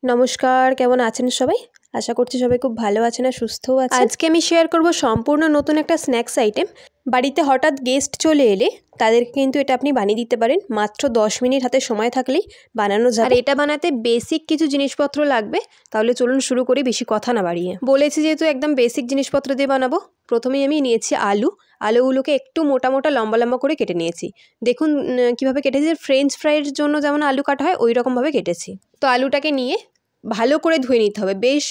নমস্কার, কেমন আছেন সবাই? আশা করছি সবাই খুব ভালো আছেন আর সুস্থও আছেন। আজকে আমি শেয়ার করব সম্পূর্ণ নতুন একটা স্ন্যাক্স আইটেম। বাড়িতে হঠাৎ গেস্ট চলে এলে তাদেরকে কিন্তু এটা আপনি বানিয়ে দিতে পারেন। মাত্র 10 মিনিট হাতে সময় থাকলেই বানানো যাবে। আর এটা বানাতে বেসিক কিছু জিনিসপত্র লাগবে। তাহলে চলুন শুরু করি বেশি কথা না বাড়িয়ে। বলেছি যেহেতু একদম বেসিক জিনিসপত্র দিয়ে বানাবো। প্রথমেই আমি নিয়েছি আলুগুলোকে একটু মোটা মোটা লম্বা লম্বা করে কেটে নিয়েছি। দেখুন কীভাবে কেটেছি। ফ্রেঞ্চ ফ্রাইয়ের জন্য যেমন আলু কাটা হয় ওই রকমভাবে কেটেছি। তো আলুটাকে নিয়ে ভালো করে ধুয়ে নিতে হবে। বেশ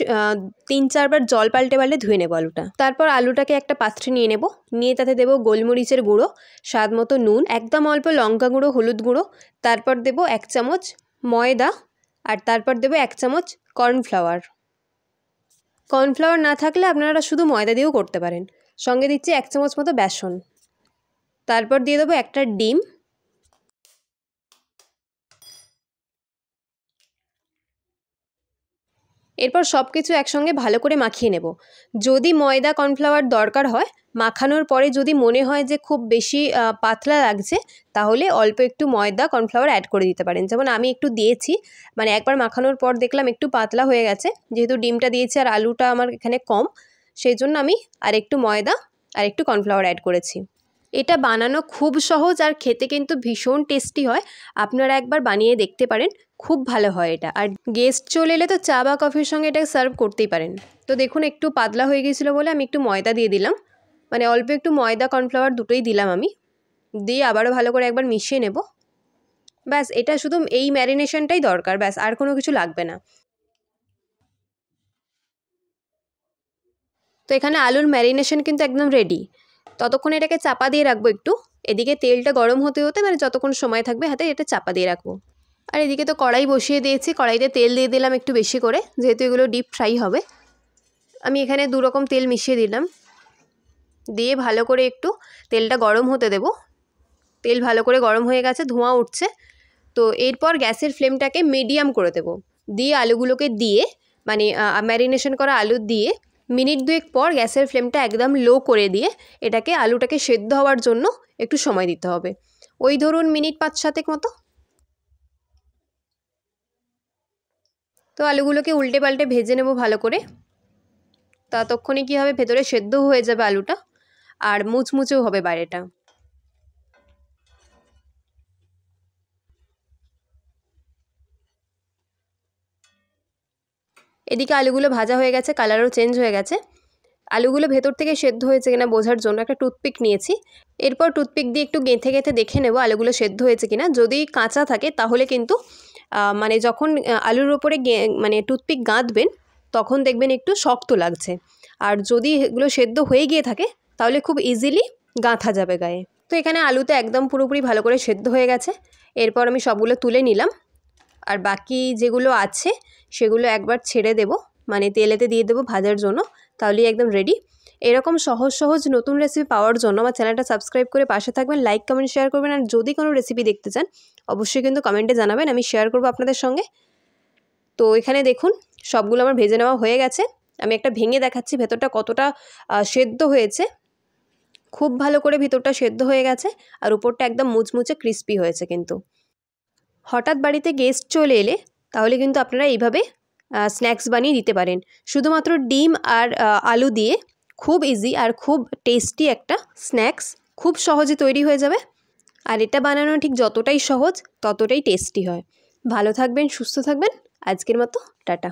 3-4 বার জল পাল্টে পাল্টে ধুয়ে নেবো আলুটা। তারপর আলুটাকে একটা পাত্রে নিয়ে নেব। নিয়ে তাতে দেবো গোলমরিচের গুঁড়ো, স্বাদ মতো নুন, একদম অল্প লঙ্কা গুঁড়ো, হলুদ গুঁড়ো, তারপর দেবো 1 চামচ ময়দা, আর তারপর দেবো 1 চামচ কর্নফ্লাওয়ার। কর্নফ্লাওয়ার না থাকলে আপনারা শুধু ময়দা দিয়েও করতে পারেন। সঙ্গে দিচ্ছি 1 চামচ মতো বেসন। তারপর দিয়ে দেবো একটা ডিম। এরপর সব কিছু একসঙ্গে ভালো করে মাখিয়ে নেব। যদি ময়দা কর্নফ্লাওয়ার দরকার হয়, মাখানোর পরে যদি মনে হয় যে খুব বেশি পাতলা লাগছে, তাহলে অল্প একটু ময়দা কর্নফ্লাওয়ার অ্যাড করে দিতে পারেন। যেমন আমি একটু দিয়েছি, মানে একবার মাখানোর পর দেখলাম একটু পাতলা হয়ে গেছে। যেহেতু ডিমটা দিয়েছি আর আলুটা আমার এখানে কম, সেই জন্য আমি আর একটু ময়দা আর একটু কর্নফ্লাওয়ার অ্যাড করেছি। এটা বানানো খুব সহজ আর খেতে কিন্তু ভীষণ টেস্টি হয়। আপনারা একবার বানিয়ে দেখতে পারেন, খুব ভালো হয় এটা। আর গেস্ট চলে এলে তো চা বা কফির সঙ্গে এটাকে সার্ভ করতেই পারেন। তো দেখুন একটু পাতলা হয়ে গিয়েছিলো বলে আমি একটু ময়দা দিয়ে দিলাম, মানে অল্প একটু ময়দা কর্নফ্লাওয়ার দুটোই দিলাম আমি। দিয়ে আবারও ভালো করে একবার মিশিয়ে নেব। ব্যাস, এটা শুধু এই ম্যারিনেশনটাই দরকার, ব্যাস আর কোনো কিছু লাগবে না। তো এখানে আলুর ম্যারিনেশন কিন্তু একদম রেডি। ততক্ষণ এটাকে চাপা দিয়ে রাখবো একটু। এদিকে তেলটা গরম হতে হতে, মানে যতক্ষণ সময় থাকবে হাতে, এটা চাপা দিয়ে রাখবো। আর এদিকে তো কড়াই বসিয়ে দিয়েছি। কড়াইতে তেল দিয়ে দিলাম একটু বেশি করে, যেহেতু এগুলো ডিপ ফ্রাই হবে। আমি এখানে 2 রকম তেল মিশিয়ে দিলাম। দিয়ে ভালো করে একটু তেলটা গরম হতে দেব। তেল ভালো করে গরম হয়ে গেছে, ধোঁয়া উঠছে। তো এরপর গ্যাসের ফ্লেমটাকে মিডিয়াম করে দেব। দিয়ে আলুগুলোকে দিয়ে, মানে ম্যারিনেশন করা আলু দিয়ে মিনিট 2 পর গ্যাসের ফ্লেমটা একদম লো করে দিয়ে আলুটাকে সেদ্ধ হওয়ার জন্য একটু সময় দিতে হবে। ওই ধরুন মিনিট 5-7 মতো। তো আলুগুলোকে উল্টে পাল্টে ভেজে নেব ভালো করে। ততক্ষণে কী হবে, ভেতরে সেদ্ধ হয়ে যাবে আলুটা, আর মুচমুচেও হবে বাইরেটা। এদিকে আলুগুলো ভাজা হয়ে গেছে, কালারও চেঞ্জ হয়ে গেছে। আলুগুলো ভেতর থেকে সেদ্ধ হয়েছে কিনা বোঝার জন্য একটা টুথপিক নিয়েছি। এরপর টুথপিক দিয়ে একটু গেঁথে গেঁথে দেখে নেব আলুগুলো সেদ্ধ হয়েছে কিনা। যদি কাঁচা থাকে তাহলে কিন্তু মানে যখন আলুর ওপরে মানে টুথপিক গাঁথবেন, তখন দেখবেন একটু শক্ত লাগছে। আর যদি এগুলো সেদ্ধ হয়ে গিয়ে থাকে তাহলে খুব ইজিলি গাঁথা যাবে গায়ে। তো এখানে আলুতে একদম পুরোপুরি ভালো করে সেদ্ধ হয়ে গেছে। এরপর আমি সবগুলো তুলে নিলাম। আর বাকি যেগুলো আছে সেগুলো একবার ছেড়ে দেব, মানে তেলেতে দিয়ে দেবো ভাজার জন্য। তাহলেই একদম রেডি। এরকম সহজ সহজ নতুন রেসিপি পাওয়ার জন্য আমার চ্যানেলটা সাবস্ক্রাইব করে পাশে থাকবেন, লাইক কমেন্ট শেয়ার করবেন। আর যদি কোনো রেসিপি দেখতে চান অবশ্যই কিন্তু কমেন্টে জানাবেন, আমি শেয়ার করবো আপনাদের সঙ্গে। তো এখানে দেখুন সবগুলো আমার ভেজে নেওয়া হয়ে গেছে। আমি একটা ভেঙে দেখাচ্ছি ভেতরটা কতটা সেদ্ধ হয়েছে। খুব ভালো করে ভিতরটা সেদ্ধ হয়ে গেছে, আর উপরটা একদম মুচমুচে ক্রিস্পি হয়েছে। কিন্তু হঠাৎ বাড়িতে গেস্ট চলে এলে তাহলে কিন্তু আপনারা এইভাবে স্ন্যাক্স বানিয়ে দিতে পারেন। শুধুমাত্র ডিম আর আলু দিয়ে খুব ইজি আর খুব টেস্টি একটা স্ন্যাক্স খুব সহজে তৈরি হয়ে যাবে। আর এটা বানানো ঠিক যতটাই সহজ ততটাই টেস্টি হয়। ভালো থাকবেন, সুস্থ থাকবেন। আজকের মতো টাটা।